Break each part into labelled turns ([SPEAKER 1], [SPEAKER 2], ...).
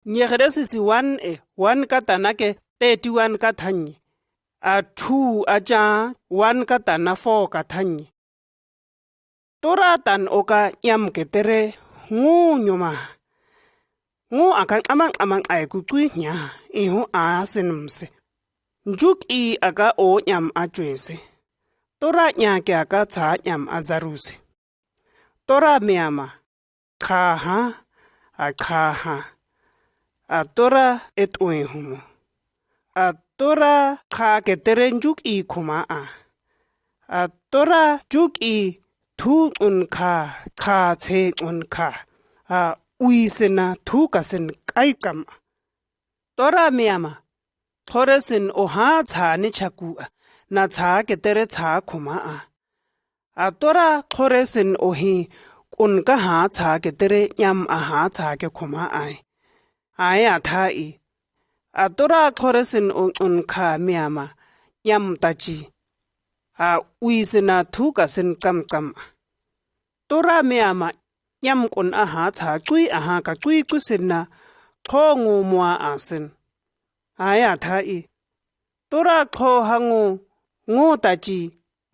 [SPEAKER 1] Nyegede sisi 1 ka tana ke 31 ka thanye. A 2 a ja 1 ka tana 4 ka thanye. Tora tan oka nyam ketere ngu nyuma. Ngu akan amang ay kutui nya iho a sinumse. Njuk I aka o nyam ajwese. Tora nya ke aka ta nyam azaruse. Tora miama. Kaha a kaha. A tora et uihumu. A tora ka ketere njuk I kuma a. A tora juk I tu unka ka te unka. A uisena tu kasen kaikam. Tora miama. Thoresin oha ta ni chakua. Na ta ketere ta kuma a. A tora thoresin ohi unka ha ta ketere nyam aha ta ke kuma ai. Ai a tha I. A tora thoresin unka miama. Nyam tachi. A uisena tu kasen kam. Tora miama. Nyam kun aha ta cui aha ka cui kusina. Kongu mua asin. Ai a tha I. Tora ko hangu ngu tachi.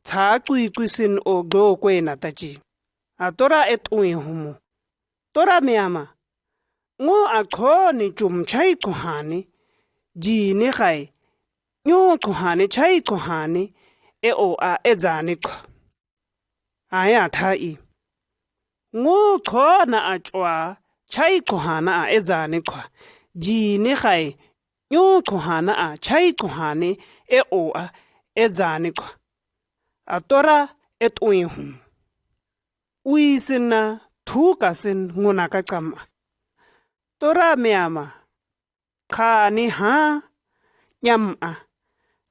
[SPEAKER 1] Ta cui kusin o go kwena tachi. A tora et uihumu. Tora miama. Ngu a ko ni chai kuhani. Ji ni khai. Nyu kuhani chai kuhani. E o a ezani ko. Ai a tha I. Ngu ko na a chwa. Chai kuhana a ezani ko. Ji ni khai. Nyu kuhana a chai kuhani. E o a ezani ko. A tora et uihumu. Uisina tu kasin nguna kachama. Tora miama. Ka ni ha. Nyam a.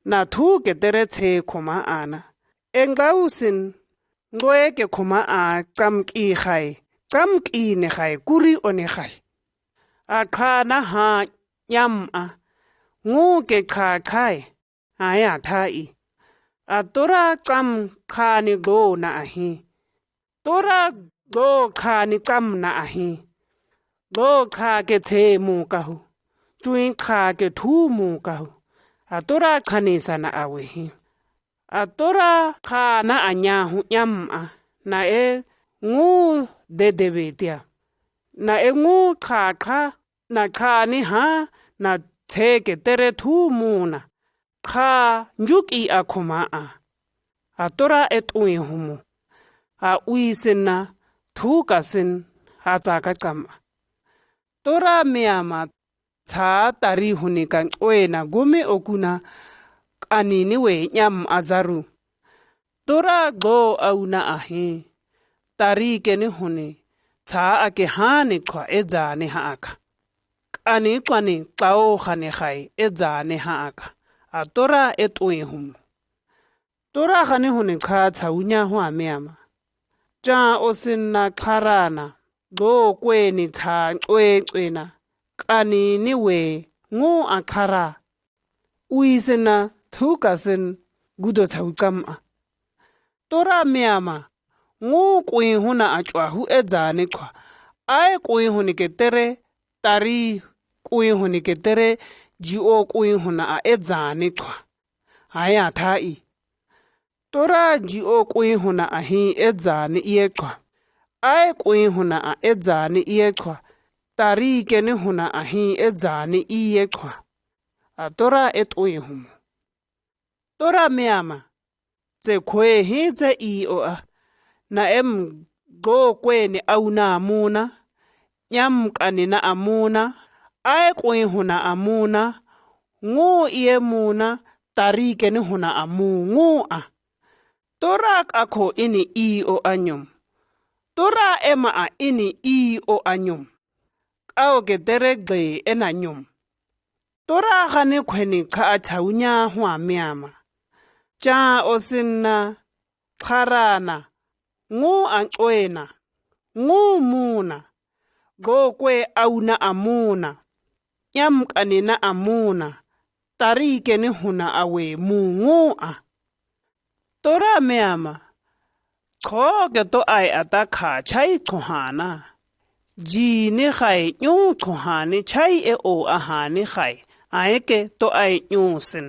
[SPEAKER 1] Na tu ketere te kuma ana. Engausin. Ngoe ke kuma a cham ki khai. Cham ki ni khai kuri o ni khai. A ka na ha. Nyam a. Ngu ke ka khai. Aya tha I. A tora cham ka ni go na ahi. Tora go ka ni cham na ahi. Go ka ke te mu kahu. Tuin ka ke tu mu kahu. A tora kanisa na awehi. A tora ka na anyahu nyam a. Na e ngu dedebetia. Na e ngu ka na ka ni ha. Na te ke tere tu mu na. Ka njuk I akuma a. A tora et uihumu. A uisena tu kasin hata kachama. Tora miama ta tari hunikan oena gumi okuna anini we nyam azaru. Tora go au na ahi. Tari keni huni. Ta ake hani kwa ezani haaka. Ani kwa ni tao khane khai ezani haaka. A tora et uihumu. Tora khane huni ka taunya hua miama. Ja osina karana. Go kweni ta kwena. Kani niwe ngu akara. Uisena thukasin gudo taukama. Tora miama. Ngu kwi huna achwa hu ezani kwa. Ai kwi huni ketere. Tari kwi huni ketere. Jio kwi huna a ezani kwa. Aya tha I. Tora jio kwi huna ahi ezani iye kwa. Ai kwi huna a ezani iye kwa. Tari keni huna ahi ezani iye kwa. A tora et uihumu. Tora miama. Tse kwe hi tse I o a. Na go kweni au na amuna. Nyam kanina amuna. Ai kwi huna amuna. Ngu iye muna. Tari keni huna amu ngu a. Tora ako ini I o anyum. Tora ema a ini I o anyum. Ao ketere gbe ena nyum. Tora gane kweni ka ataunya hua miama. Ja osina karana. Ngu ankwena. Ngu muna. Go kwe au na amuna. Nyam kanina amuna. Tari keni huna awe mu ngu a. Tora miama. Ko ke to ai ataka chai kohana. jini gai nyu tuhani chai e o ahani gai aeke to ai nyusin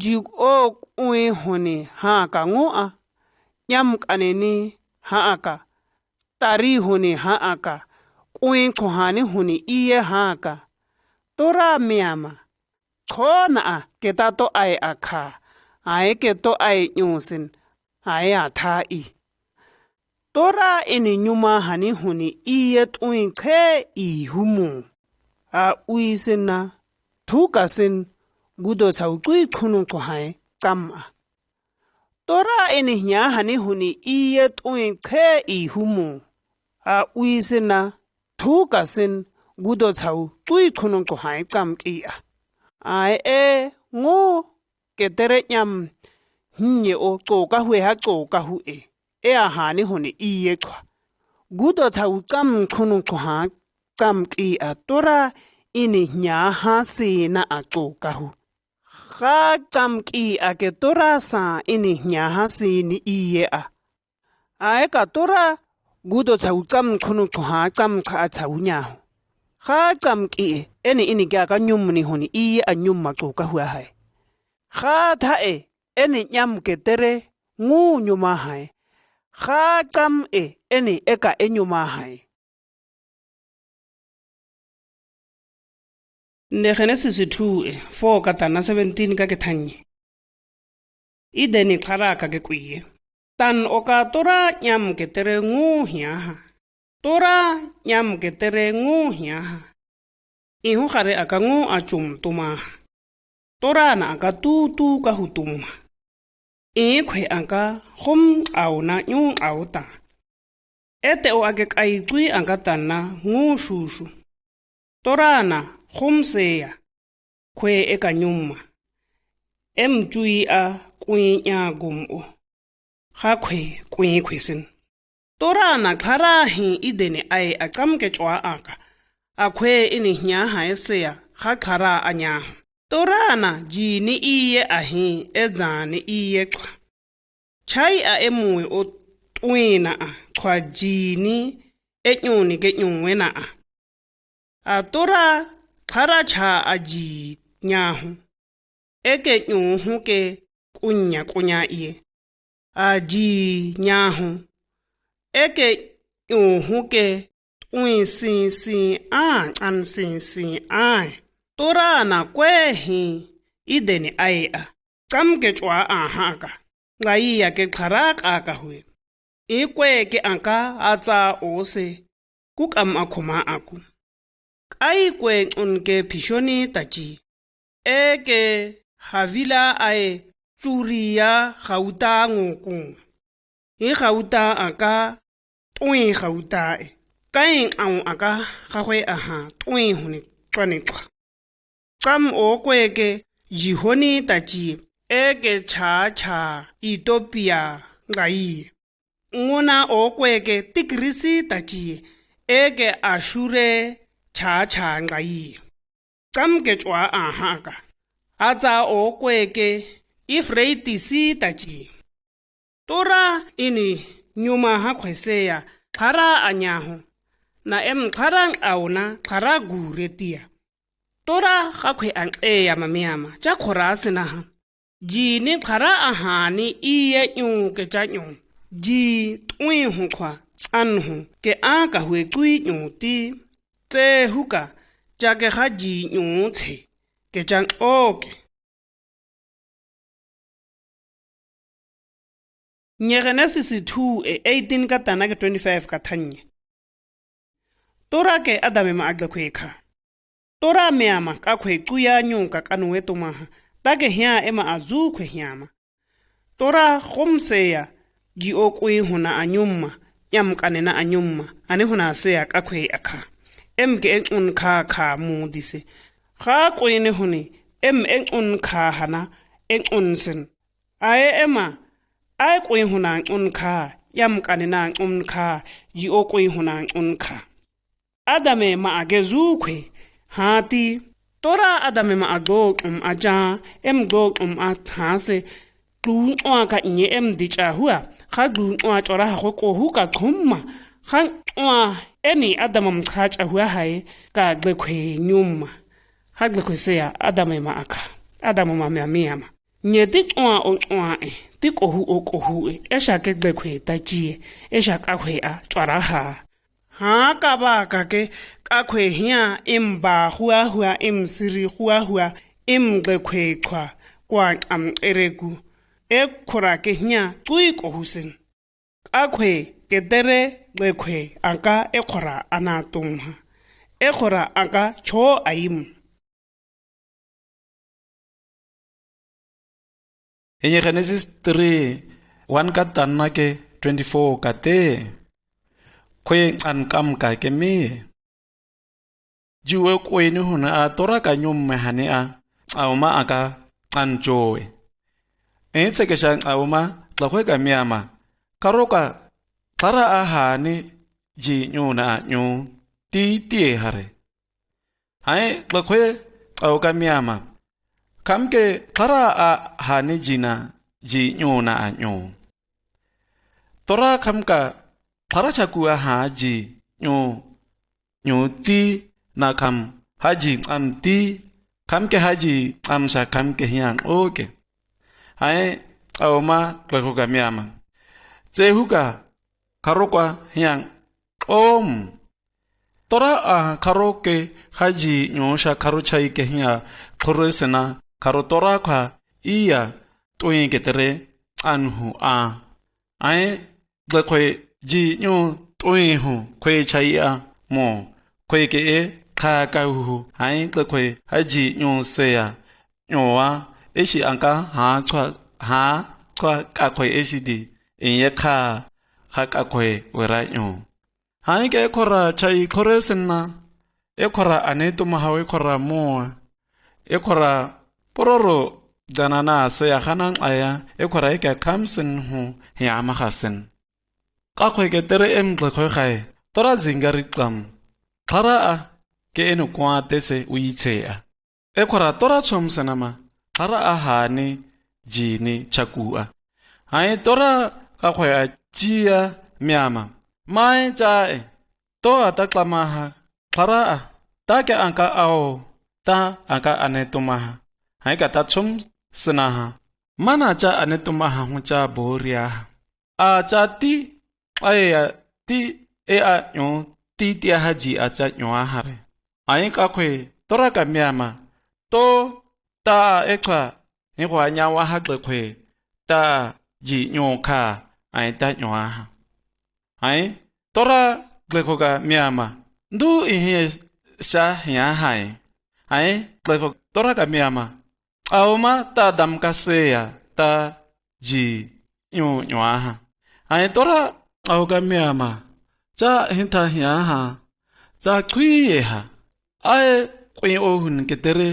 [SPEAKER 1] jig o ui huni haka ngua nyam kaneni haaka tari huni haaka ui tuhani huni iye haka tora miama khona ke tato ai akha aeke to ai nyusin aya thai tora ini nyuma hani huni iye tui khe I humu a uisina thukasin gudo chau tui khunu kohai kama tora ini nya hani huni iye tui khe I humu a uisina thukasin gudo chau tui khunu kohai kam kia ai e ngo ketere nyam nye o toka hue ha toka hue e ahani huni iye kwa gudo chau kam khunu koha kam kia tora ini nya ha si na a toka hu kha kam kia ke tora sa ini nya ha si ni iye a ai ka tora gudo chau kam khunu koha kam kha chau nya hu kha kam ki ini kya ka nyum ni huni iye a nyum ma toka hua hai kha tha eni nyam ke tere ngu nyuma hai kha kam eni eka enyuma hai ne Genesis 2 4 katana 17 ka ke thanye ideni khara ka ke kuye tan oka tora nyam ke tere ngu hia ha tora nyam ke tere ngu hia ha ihu khare aka ngu achum tuma tora na aka tu ka hutuma khwe anka khom au na nyu au ta ete o ake kai tui anka tana ngu shushu torana khom seya khwe eka nyumma tui a kui nya gumo kha khwe sin torana khara hi idene ai akam ke chwa aka akhwe ini nya ha eseya kha khara anya torana jini iye ahi ezani iye kwa chai a emue o twina a kwa jini enyuni ke nyunwena a tora khara cha aji nyahu eke nyuhu ke kunya iye aji nyahu eke nyuhu ke twi si an si tora na kwe hi ideni ai a kam ke chwa a haka ngai ya ke khara ka hue kwe ke anka atsa ose ku kam akhoma aku ai kwe unke phishoni tachi eke havila ai churia khauta ngoku khauta aka twi khauta kai ang aka khahwe aha twi huni twane kwa kam o kweke jihoni tachi eke cha Ethiopia ngai ngona o kweke tikrisi tachi eke ashure cha ngai kam ke chwa ahaka atsa o kweke Euphrates tachi tora ini nyuma ha khweseya khara anyaho na khara auna khara guretia tora ga khwe ang ya mamiama cha khorase na ha jini khara ahani iye nyu ke cha nyu ji twi hu khwa anhu ke aka hwe twi nyu ti te huka cha ke ga ji nyu che ke cha oke Genesis 2 18 ka tana ke 25 ka thanye tora ke adame ma agla khwekha tora meama ka khwe kuya nyunka kanwe tumaha take hia ema azu khwe hiama tora khomseya ji okui huna anyumma yam kanena anyumma ani huna seya ka khwe akha ke un kha mu dise kha koine huni un kha hana unsen ae ema ai koi huna un kha yam kanena kha ji okui huna kha adame ma agezu khwe hati tora adame ma ago aja go athase tu ka inye dicha hua kha du chora ho ko hu ka khumma khan eni Adam mchacha huwa hai ka glekwe nyuma ha glekwe se ya Adam ma aka Adam ma miama nye ti o ti kohu esha ke glekwe ta ji esha ka kwe a tswara ha ka ba ka ke ka kwe hia imba huwa imsiri huwa imglekwe kwa eregu ekhora ke hia tui kohusen akwe ketere lekwe aka ekhora anatumha ekhora aka cho aim
[SPEAKER 2] In Genesis 3 1 ka tanna ke 24 ka te kwe an kam ka ke me juwe kwe ni huna a tora ka nyumme hane a uma aka an joe se ke shang a uma tla kwe ka miama karoka tara a hane ji nyuna nyu ti hare hai tla kwe au ka miama kamke tara a hane jina ji nyuna nyu tora kamka tara chaku a ha ji nyu ti na kam haji am ti kamke haji amsa kamke hian oke hai auma tla ka miama Zehuga karokwa hiang tora a karoke haji nyosha karochai ke hia khoresena karotora kwa iya toyin ketere anhu a ai glekwe ji nyu toyin hu kwe chai a mo kwe ke e kha ka hu ai glekwe haji nyu se ya nyowa eshi anka ha kwa ka kwe eshi di inye ka kwe wera nyu hai ke khora chai khoresena ekhora aneto mahawe khora mo ekhora pororo janana se ya khanang aya ekhora ke kamsen hu ya mahasen ka khwe ke tere em khwe khai tora zingari klam khara a ke enu kwa tese uiche a ekhora tora chomsena ma khara a hani jini chakua hai tora ka khwe a chia miama mai chae to ataklamaha khara a ta ke anka ao ta anka anetumaha hai ka ta chum sinaha mana cha anetumaha hu cha boria a cha ti aya ti e a nyu ti tia haji a cha nyu a hare ai ka khwe tora ka miama to ta ekha ni khwa nya wa ha khwe ta ji nyu kha ai ta nyu a ai tora glekoga miama ndu ihe sha ya hai ai gleko tora ka miama auma ta dam ka seya ta ji nyu ha ai tora au ka miama cha hinta ya ha cha kwi ha ai kwi o hun ketere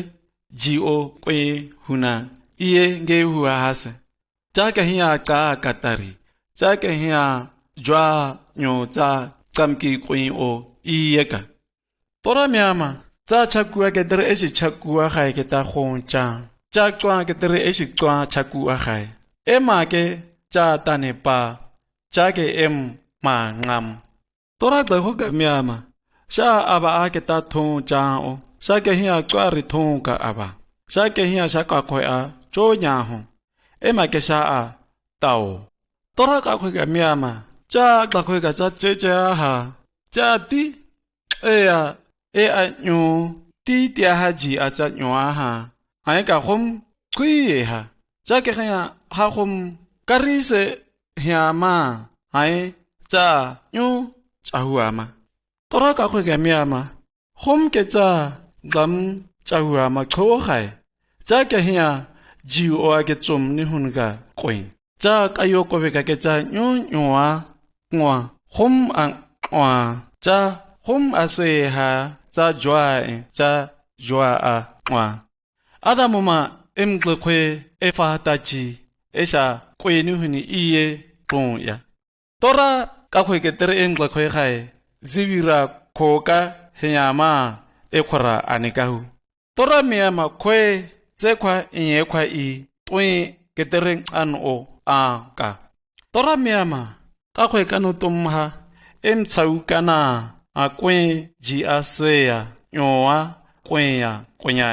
[SPEAKER 2] ji o kwi huna iye nge huwa hase cha ka hiya ka katari cha ka hiya jwa nyo cha kamki kwi o iyeka tora miama cha chakua ke dere esi chakua khai ke ta khon cha chwa ke dere esi chwa chakua khai ema ke cha tane pa cha ke em ma ngam tora de ho ka miama sha aba a ke ta thon cha o sha ke hiya chwa ri thon ka aba sha ke hiya sha ka khoi a cho nya ho ema ke sha a tao tora ka khoi ka miama cha ka khoi ka cha ha cha ti e a nyu ti tia haji a cha nyu a ha ai ka khom khui ha cha ke ha khom kari se hia ma ai cha nyu cha hua ma tora ka khoi ka miama khom ke cha gam cha hua ma kho khai cha ke hia ji o a ke chum ni hun ga koi cha ka yo ko be ka ke cha nyu a ngwa khom ang wa cha khom ase ha cha jwa a wa adamu ma em glekwe e fa ta ji e sha kwe ni huni iye ton ya tora ka khwe ke tere em glekwe khai zibira khoka henyama e khora anika hu tora miama khwe tse khwa inye khwa I twin ke tere an o a ka tora miama ka khwe ka no tumha tsaukana a kwe ji a seya nyoa kwenya kwenya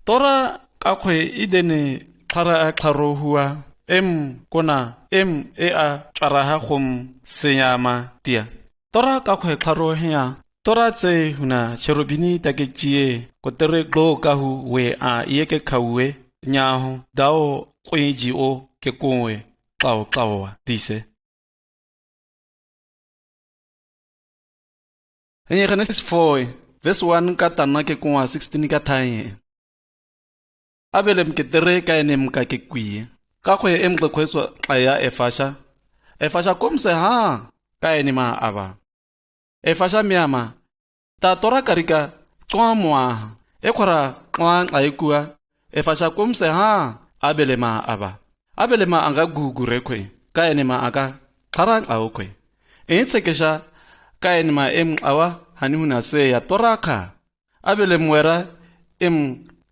[SPEAKER 2] tora ka kwe idene klara a klaro hua kona e a tswaraha khom senyama tia tora ka kwe klaro hea tora tse huna cherubini takechie kotere glo ka hu we a yeke khawe nyaho dao kweji o ke kowe tlawa dise Genesis 4 verse 1 ka tana ke kwa 16 ka thaye Abelem ke tere ka enem ka ke kwie ka kwe emgbe kweswa aya efasha komse ha ka enema aba efasha miama ta tora karika twa mwa ekhora twa aikua efasha komse ha abelema abelema anga gugurekwe ka enema aka khara awkwe etsekesha ka enema awa hanihuna se ya toraka abelemwera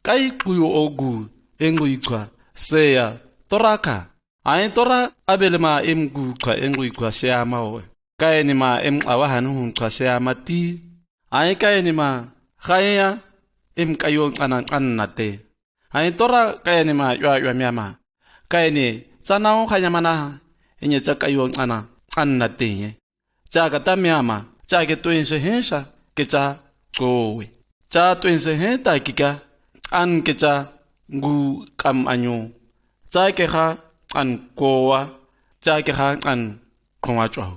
[SPEAKER 2] kai kuyo ogu enguikwa se ya toraka ai tora abelema gukwa enguikwa shama o ka enema awa hanihun kwa shama ti ai ka enema khaya kayo anate ai tora ka enema ywa miama ka ene tsanao khanyamana enye tsakayo anate Tsaka ta miama, tsake tuense hensha, ke tsa kowe. Tsa tuense henta kika, ke tsa ngu kam anyo. Tsake ha an kowa, tsake ha an konga chwaho.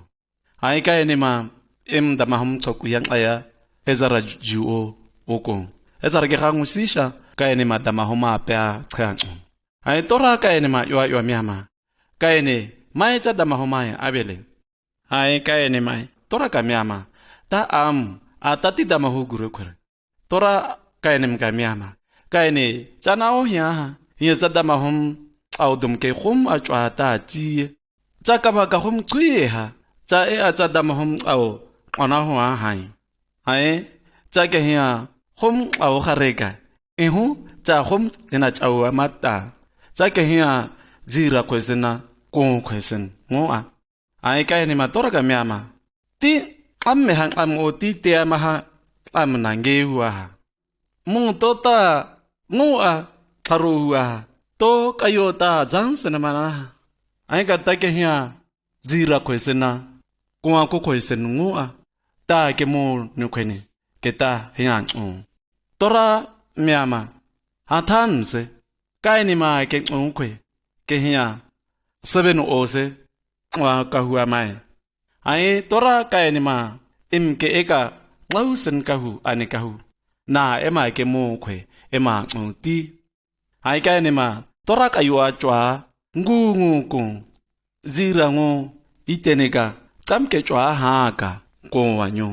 [SPEAKER 2] Haika enema, damahum tsoku yang aya, ezara juo okong. Ezara ke ha ngusisha, ka enema damahuma apea tseancho. Hai tora ka enema ywa miama. Ka ene, mai tsa damahuma ya abele. Hai ka ene mai tora ka miama ta atati dama hu guru khore tora ka ene ka miama ka ene tsana o hiya tsa dama hum audum ke khum a chwa ta chi tsa ka ba ka hum qhiha tsa tsa dama hum au ona ho hai tsa ke hiya hum au khareka ehu tsa hum ena tsawa mata tsa ke hiya zira kwesena ko kwesen ngoa ai ka ni matora ka miama ti amme hang o ti te amaha nange wa mung tota ngua tharu wa to kayota zansena mana ai ka ta ke hia zira kwesena kwa ko kwesen ngua ta ke mo ni kwene ke ta hia tora miama hathanse ka ni ma ke kwe ke hia 7 ose wa kahua mai ai tora ka enima ke eka ngausen kahu ane kahu na ema ke mo khwe ema ti ai ka enima tora ka yua chwa ngungu ku zirango iteneka tamke chwa ha ka ko wanyo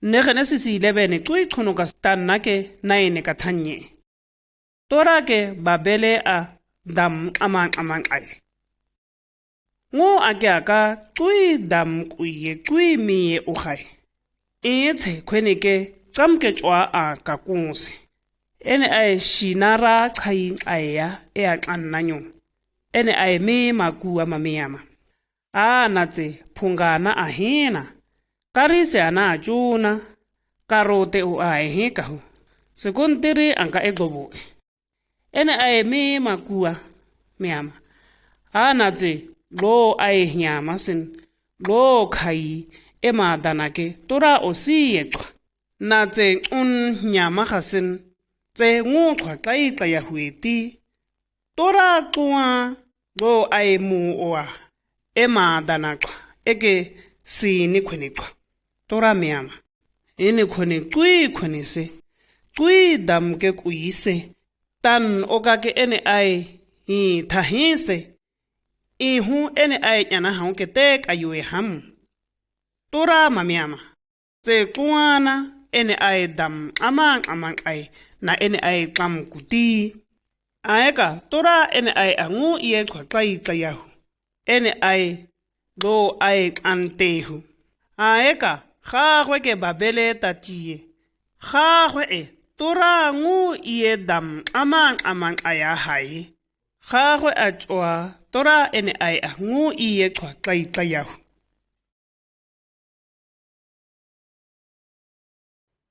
[SPEAKER 1] Ne Genesis 11 tui khono ka stanna ke 9 ka thanye tora ke babele a dam amang ai ngo aka tui dam kuye tui mi o khai tshe khwene ke tsamke chwa a ka kunse ene ai shinara chai aya e a kannanyo ene ai me makua mamiyama na tse phungana a hina karise ana juna karote o ai he kahu sekontiri anka eglobo ene ai me makua miama tse lo ai nyama sin lo khai ema danake tora osie na tse nyama khasin tse ngu khwa ya hueti tora twa lo ai mu oa ema danaka eke sini khwenekwa tora miama ene khone khone se dam ke kuise tan okake ene ai thahise ihu ene ai yana haun ke te kayue ham tora mamiama tse kuana ene ai dam amang ai na ene ai kam kuti aeka tora ene ai angu ie khwa yahu ene ai lo ai antehu aeka khagwe ke babele tatie khagwe tora ngu ie dam amang aya hai gagwe a tšwa tora ene a ya ngo iye xwa xa yahu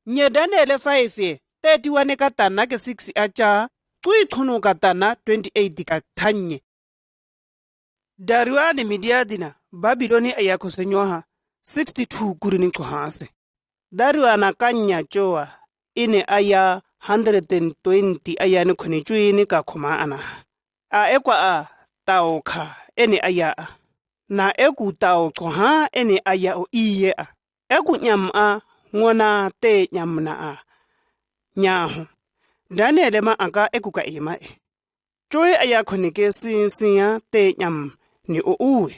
[SPEAKER 1] nye Daniele 5 31 ka tana ke 6 a tša cui tšhono ka tana 28 ka thanye Dariwane Mediadina Babiloni a ya kusenyoha 62 kurini xhase Dariwana kanya tšoa ine a ya 120 a ya ni khonetšwini ka khoma ana a ekwa a taokha ene a ya na eku taokho ha ene a ya o iye a eku nyam a ngona te nyamna a nyaho Daniele ma aka eku ka ema joy a ya khoneke sinsiya te nyam ni o uwe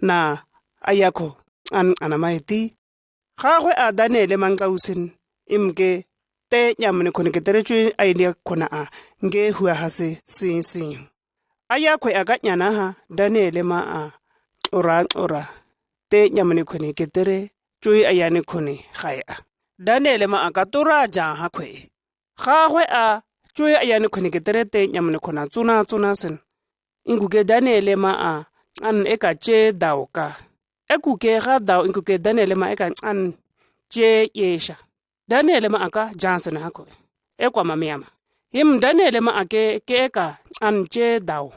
[SPEAKER 1] na ayakho ana maiti gagwe a Daniele mangausin imke te nyamne khoneke teretswe a ile khona a nge hua hase sinsin ayakhwe akanyana ha Daniele ma a ora te nyamne khoneke tere joy ayane khone gaya Daniele ma aka tora ja ha khwe gagwe a joy ayane khoneke tere te nyamne khona tsuna sen inguke Daniele ma a an eka che dauka ekuke ga dau inguke Daniele ma eka an che yesha Daniele ma aka jansen hako ekwa mamiyama him Daniele ma ake ke eka an che dau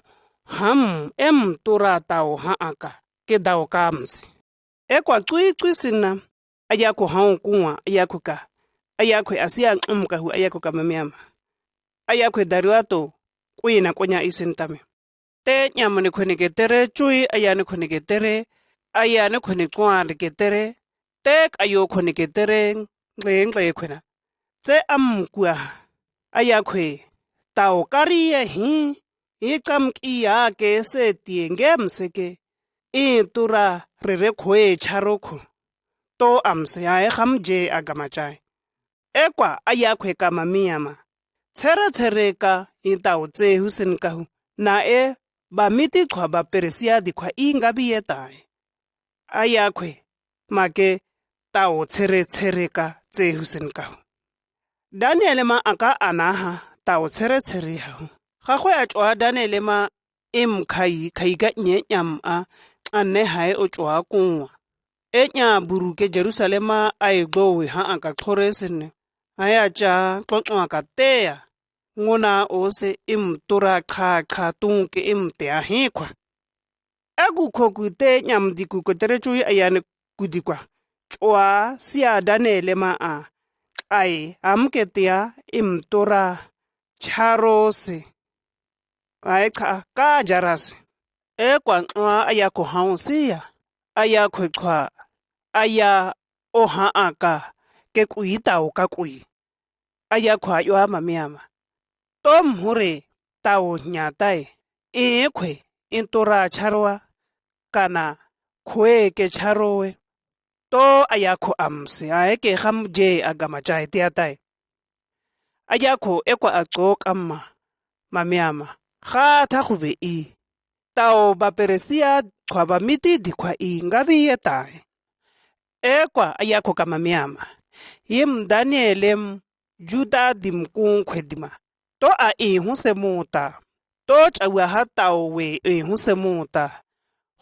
[SPEAKER 1] ham em tura tau ha aka ke dau kamse ekwa cui sinna ayako ha kunwa ayakuka ayakwe asiya umka hu ayakuka mamiyama ayakwe Dariwato kuina konya isintame te nyamone khoneke tere chui ayane khoneke tere ayane khone kwale ke tere tek ayo khoneke tere ngxe khona tse amkwa ayakhwe tao kariye hi camkia ke se tienge mseke tura rere khwe charokho to amse ya gamje agamachai ekwa ayakhwe kama miyama tsere ka itao tse husen kahu na ba miti khwa ba Persia dikhwa ingabi yetae ayakhwe make tao tsere ka tse husen kahu Daniele ma aka anaha tao tsere ha gagwe a tšwa Daniele ma imkhai khaiga nyam a anne hae o tšwa kunwa enya buruke Jerusalema ai glowe ha aka khoresene aya ja xoxwa ka teya ngona ose imtura kha tunke imte ahikwa akukhokute nyamdiku koterechu ayane kudikwa chwa sia Daniele ma a ai amketia imtura charose ai ka jarase ekwa ayakho hausia ayakho qha aya oha aka ke kuitao ka kui ayakho ayo mamiyama Tom hure tao nyatae ekwe intora charwa kana khwe ke charowe to ayakho amse aeke gamje agamachai tiatai ayakho ekwa agcoka mamiyama ga tha khube tao ba Persia khwaba miti dikhwa ngabi yetae ekwa ayakho kamamiyama yim Daniele Juda dimkung khwedima to a huse muta to chawa hatao we huse muta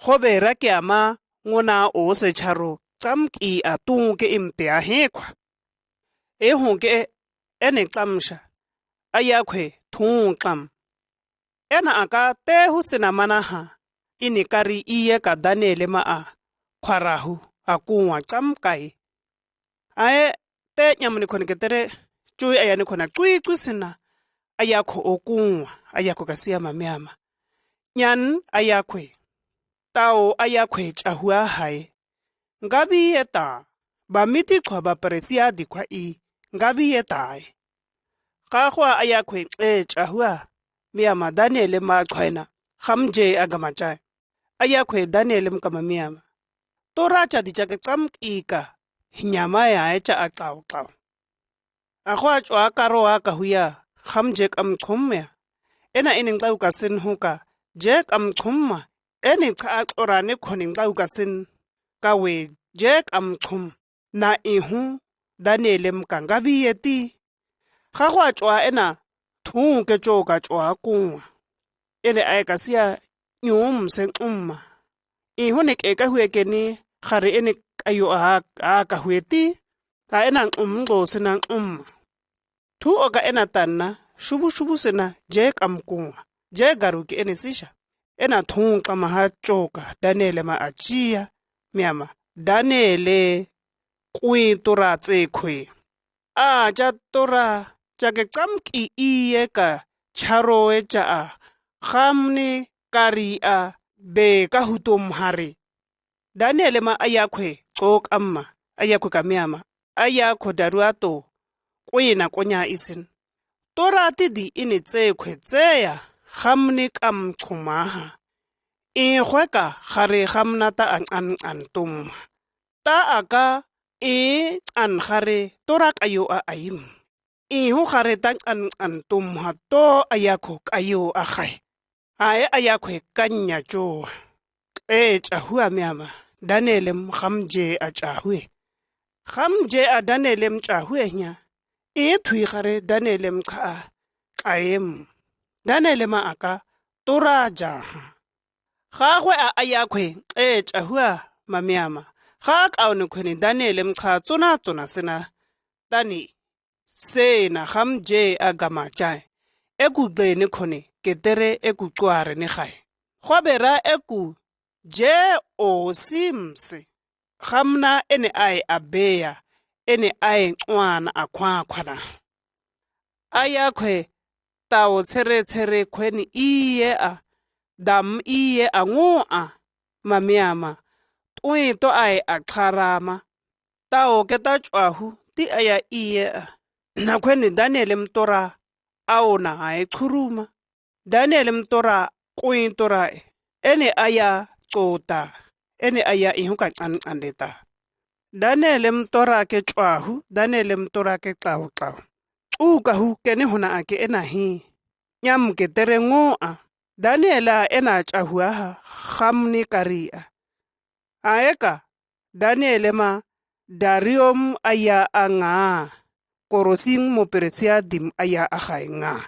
[SPEAKER 1] khobe rakiama ngona o se charo tsamki atunke imte ahekwa ehunke ene xamsha ayakhwe thunqam ena aka te husena manaha inikari iye ka Daniele ma a khwarahu akunwa tsamkai ae te nyamni khonketere chui ayane khona cui sina ayakho okunwa ayakho kasia mamiyama nyan ayakhwe tao ayakhwe chahua hai ngabi eta ba miti khwa ba Persia dikhwa ngabi etae gagwa ayakhwe chahua miyama Daniele ma khwaina gamje agamachai ayakhwe Daniele mkama miyama toracha dichake tsamkika hinyama ya echa aqaw agwa chwa karo aka huya gamje kamchumya ena iningxaw kasin huka je kamchumma eni cha orane khoni ngxaw kasin kawe je kamchum na ihu Daniele mkangabi yeti gagwa chwa ena thunke choka chwa kunwa ene a ka sia nyum se umma e hone ke ka hue ke ni gare ene kayo a ka hueti ta ena umgo sena thu o ka ena tanna shubu sena je kamkunga je garuki ene sisha ena thunqa maha choka Daniele ma achia miama Daniele kuitora tsekhwe a ja tora ja ke tsamki iye ka charoe ja a gamni kari a be ka hutum hare Daniele ma ayakhwe xok amma ayakhwe kamiama ayakho daruato kuina konya isin tora tidi ini tsekhwe tseya gamni kamchumaha ihweka gare gamnata antum ta aka an gare tora kayo a aim ihu gare ta antum ha to ayakho kayo a gai ae ayakhwe kanya jo chahua miama Danielem gamje a chahue gamje a Danielem chahue nya thui gare Danielem kha aem Danielema aka tora jaha gagwe a ayakhwe chahua mamiama ga kaone khone Danielem kha tsona sena tani sena gamje agama jai ekugcene khone ketere ekucware ne gae gwabera eku je o simse gamna ene ai abeya ene ai ncwana akhwakhwana ayakhwe tawo tshere khweni iye a dam iye angua mamiama to ai akharama tawo keta chwahu ti aya iye na khweni Daniel mtora aona ai khuruma Daniel mtora kuintora ene aya cota ene aya ihuka cancandeta Daniel mtora ke chwahu Daniel mtora ke xawu uka hu kene hona ake ena hi nyam ke terengoa Daniela ena chahua gamni karia aeka Daniele ma Darium aya anga korosing mo peresia dim aya agaenga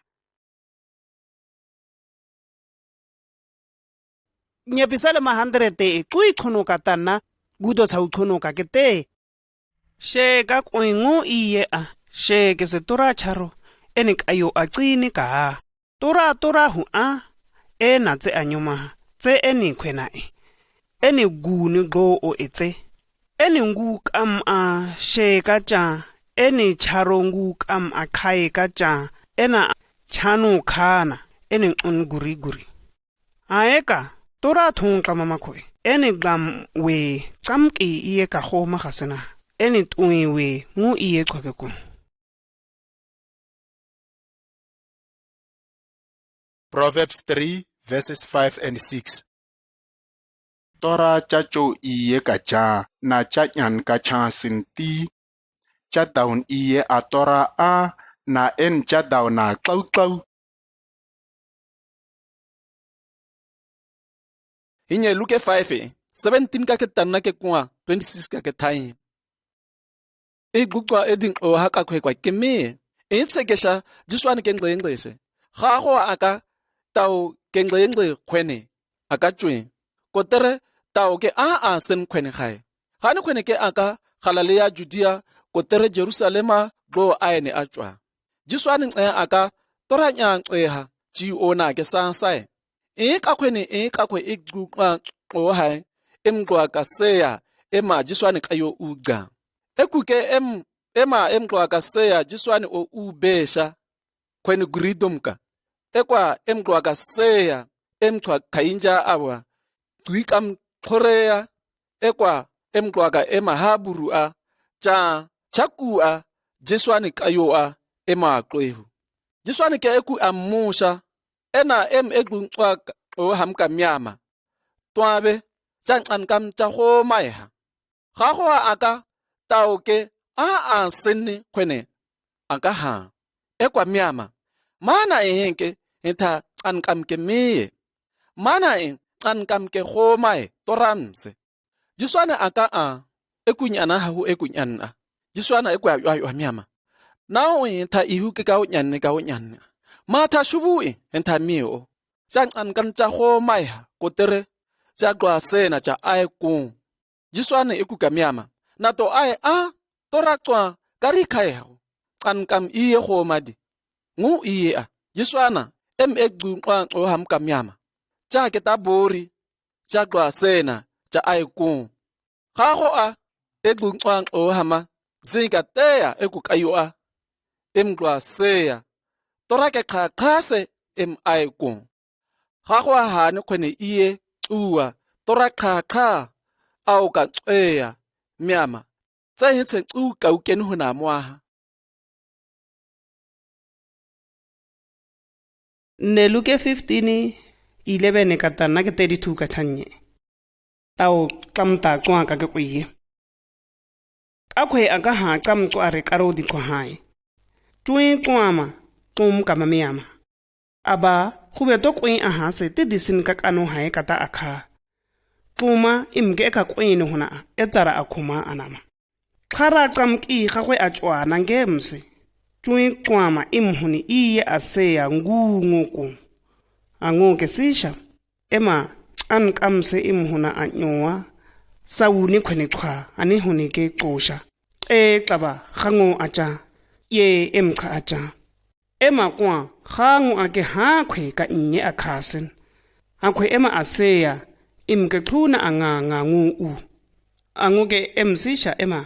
[SPEAKER 1] nyepisale ma 100 kui khono katana gudo tsau khono ka kete sheka kwingu iye a sheke se tora charo ene kayo acini ka tora hu a ena tse anyuma tse eni khwena eni guni go o etse eni ngu kam a sheka cha eni charo ngu kam a khae ka cha ena chanu khana eni guri aeka tora thungqa mama khwe eni gam we tsamki iye ka khoma gasena eni tui we ngu iye qhwake ku
[SPEAKER 3] Proverbs 3 verses 5 and 6.
[SPEAKER 4] Tora chacho iye kacha na chanyan kacha sinti cha down iye a tora a na en cha down na klau
[SPEAKER 2] Inye Luke 5 17 ka ke tanna ke kwa 26 ka ke thai gukwa eding o haka khwekwa ke me tsekesha jiswane ke ngxengxese ga go aka tau ke ngxengxe khwene aka tshwe kotere tau ke a sen khwene gae ga ne khwene ke aka galale ya Judea kotere Jerusalema go aene a tshwa jiswane aka toranya nxeha ji ona ke sansae ka khwene ka khwe gukwa o hae emgwa ka seya ema jiswane kayo uga ekuke ema emgwa ka seya jiswane o ubesha khwene guridumka ekwa emgwa ka seya emthwa khainja awa twikam khorea ekwa emgwa ka emahaburu a cha chakua jiswane kayo a ema qwehu jiswane ke eku amusha ena egqunqwa o hamka myama twabe tsancan kam tsa go maiha ga go aka tao ke a senne khwene aka ha ekwa myama mana ehenke etha cancam ke meye mana cancam ke go mai toramse jiswana aka ekunyana ha ho ekunyana jiswana ekwa yo myama now etha ihu ke ka onyanne matha shubu entha meo
[SPEAKER 5] tša nkan tša go maiha kotere tša tloa sena tša ae kong jiswane e kuka miama na to ae a tora tloa kari kaihago nkankam iye go madi ngu iye a jiswana e tloa tloa ham ka miama tša ke ta bori tša tloa sena tša ae kong gago a e tloa tloa hama zinga teya e kuka yo a tloa seya tora ke khakhase ae kong gago a hane kgwene iye tua tora khakha au ka tsweya miama tsa yetse ka ukene ho na mwaha
[SPEAKER 1] Neluke 15:11 ka tana ke 32 ka thanye tao tlamta kwa ka ke kuye akhwe aka ha tsamco are karo di ko hai tui kwama tum ka mamiama aba khube to kwin a ha se ti disin ka kanu hai kata akha tuma imge ka kwin hona etara akhuma anama khara tsamki gagwe a tswana ngemse tui kwama imhuni iye aseya ngunguku angoke sisha ema ankamse imhuna anyowa sawuni khwene qha ani huni ke xosha xaba khango acha ye emkha acha ema kwa khango ake hakhwe ka nye akhasen akhwe ema aseya imke thuna anganga ngu angoke emsisha ema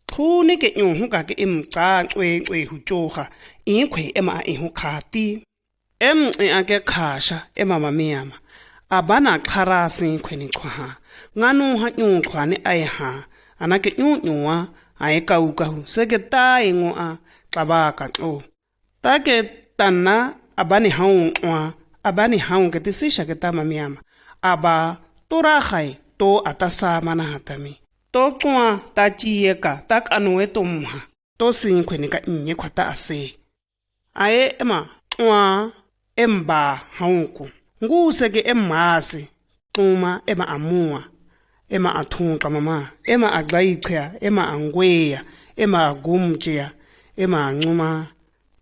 [SPEAKER 1] thuni ke nyuhu ka ke imca cwe hujoha ikhwe ema ihu khati ake khasha ema mamiyama abana kharasi khweni khwa nganu ha nyu khwane ai ha anake nyuwa ai kaukahu seke tai ngo a xabaka xo take tanna abani haung ke tisisha ke tama miyama aba tora khai to atasa mana hatami to kwa ta chieka ta kanwe tomha to sin khweni ka nye khwata ase ae ema kwa emba haunku nguseke emase xuma ema amua ema athunqa mama ema aglayicha ema angweya ema agumtya ema ancuma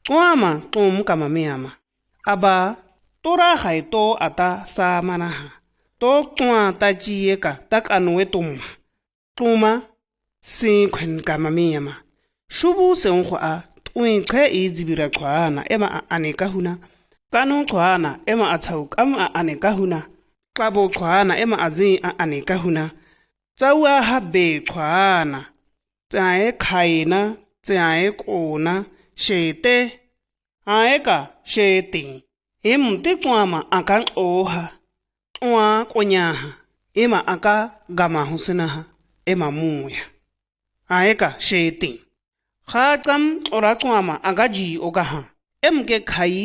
[SPEAKER 1] xwama xumka mamiyama aba tora haito ata samanaha to xwa tachieka takanwe tumma xuma sikhwen ka mamiyama shubu senkho a twinche izibira xwana ema aneka huna kanu xwana ema athau kam aneka huna xabo xwana ema azi aneka huna tsawa habe xwana tsae khaina tsae kona shete aeka shete emti xwama akan oha xwa konyaha ema aka gama husinaha ema muya aeka shete khatsam ora xwama agaji okaha emke khai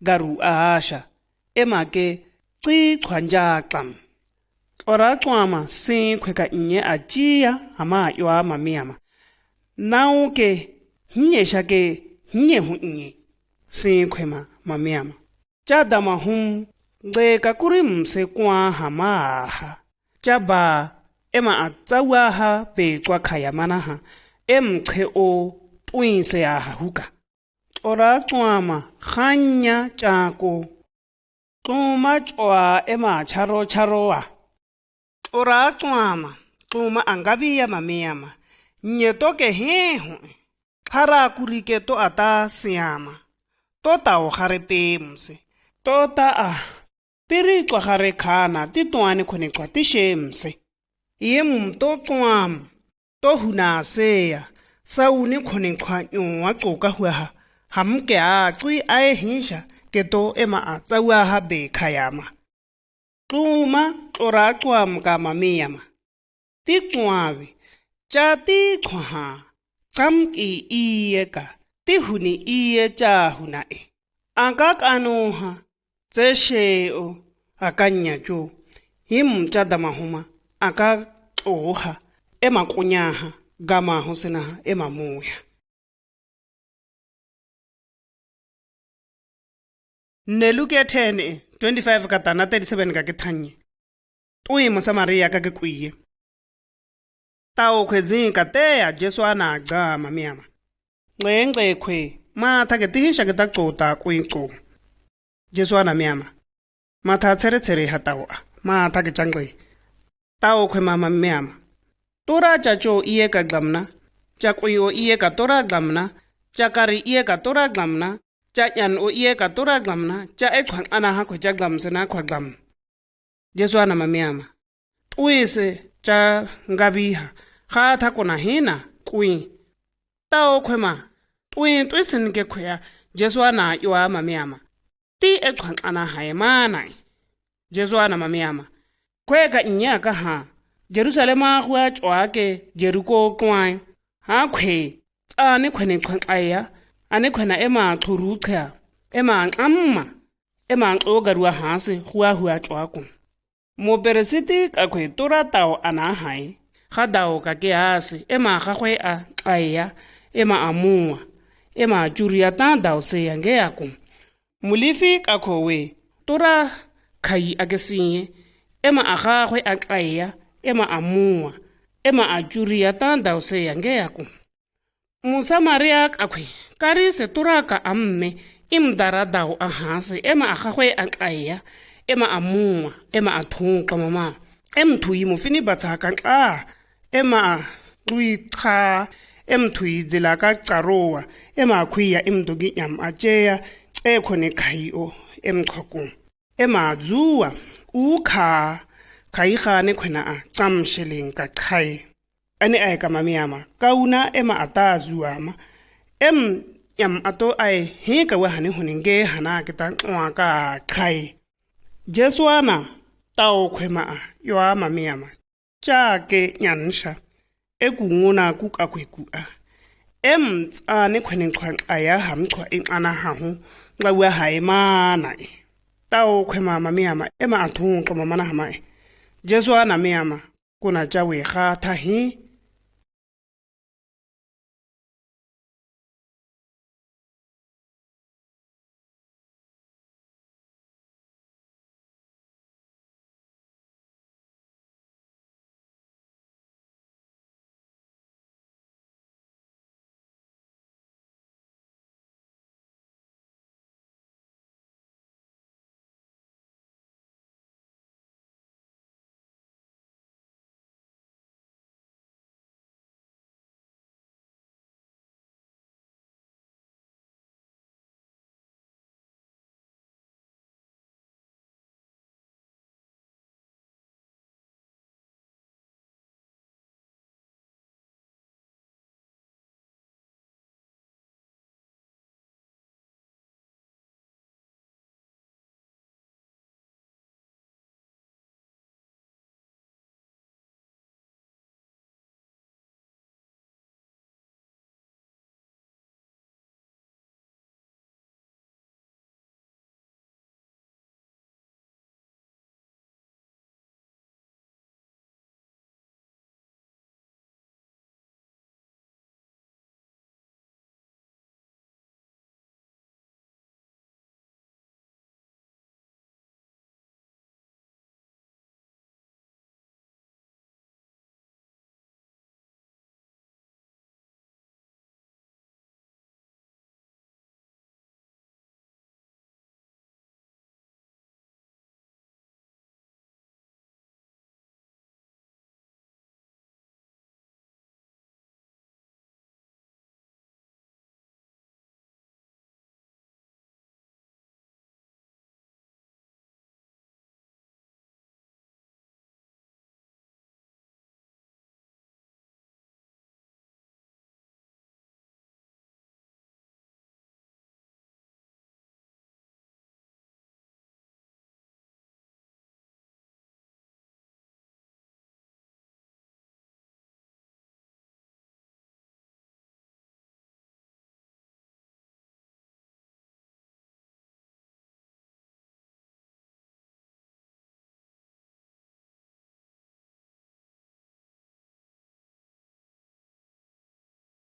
[SPEAKER 1] garu ahasha emake ci khwanja xam ora xwama sikhwe ka nye ajia ama ywa mamiyama nauke nyesha ke nye hunye sikhwe mamiyama chadama hum ngeka kuri mse kwa hamaha chaba ema atsawaha pe kwa khaya manaha emche o twinse aha huka ora xwama khanya chako xuma chwa ema charoa ora xwama xuma angabiya mamiyama nyetoke hehu khara kurike to ata siama to tao gare pemse tota a piri kwa gare khana titwane khone kwa tishemse yem to xwam to huna seya sauni khone khwa nywa xoka hwa hamke a tui ae hisha ke to ema a tsawa ha be khayama xuma ora xwam ka mamiyama ti xwawe cha ti khwa tsamki iyeka ti huni iye cha huna e aka kanoha tsesheo akanya jo him cha damahuma aka oha ema kunyaha gama husina ema muya Neluke 10:25 ka tana 37 ka ke thanye tui mosamaria ka ke kuye tao khwezi ka teya Jesu ana gca mamiyama ngengce khwe matha ke tihisha ke ta xota kwinqo Jesu ana miyama matha tsere ha tao matha ke changwe tao khwe mama meama tora cha cho iye ka glamna cha koyo iye ka tora glamna cha kari iye ka tora glamna cha yan o iye ka tora glamna cha e khwang ana ha khwe cha glam sena khwa glam jeswana mameama tuise cha ngabiha kha tha kona hina kui tao khwe ma tuisen ke khya jeswana yo mameama ti e khwang ana hae mana jeswana mameama kwe ka nya ka ha Jerusalema khwa chwa ke Jericho kwai ha khwe tsane khwene khwang aya ane khwena ema khuru khya ema amma ema ogarwa hase khwa chwa ku mo peresiti ka khwe tora tao ana hai ga dao ka ke hase ema ga khwe a aya ema amua ema juria ta dao se yange yaku mulifi ka khowe tora khai akesinye ema aga khwe a aya ema amua ema ajuria ta dao se yange yaku Musa Maria akwe kari se turaka amme imdara dao ahase ema agagwe aqaya ema amua ema athunqa mama emthui mufini batsaka xa ema uicha emthui zilaka carowa ema khwiya imdugi yam ajeya ekhone khayo emqhaku ema zuwa ukha khayigane khona a tsamsheling ka khai ane ay kamamiyama kauna ema atazuama yam ato ay he ka wa hane huninge hana kita ka khai jeswana tao khwema yo mamiyama cha ke nyansha ekungona kukakweku tsane khwene khwang aya hamchwa enana hahu ngawa hae mana tao khwema mamiyama ema athunqa mamana hama jeswana miyama kuna chawe kha thahi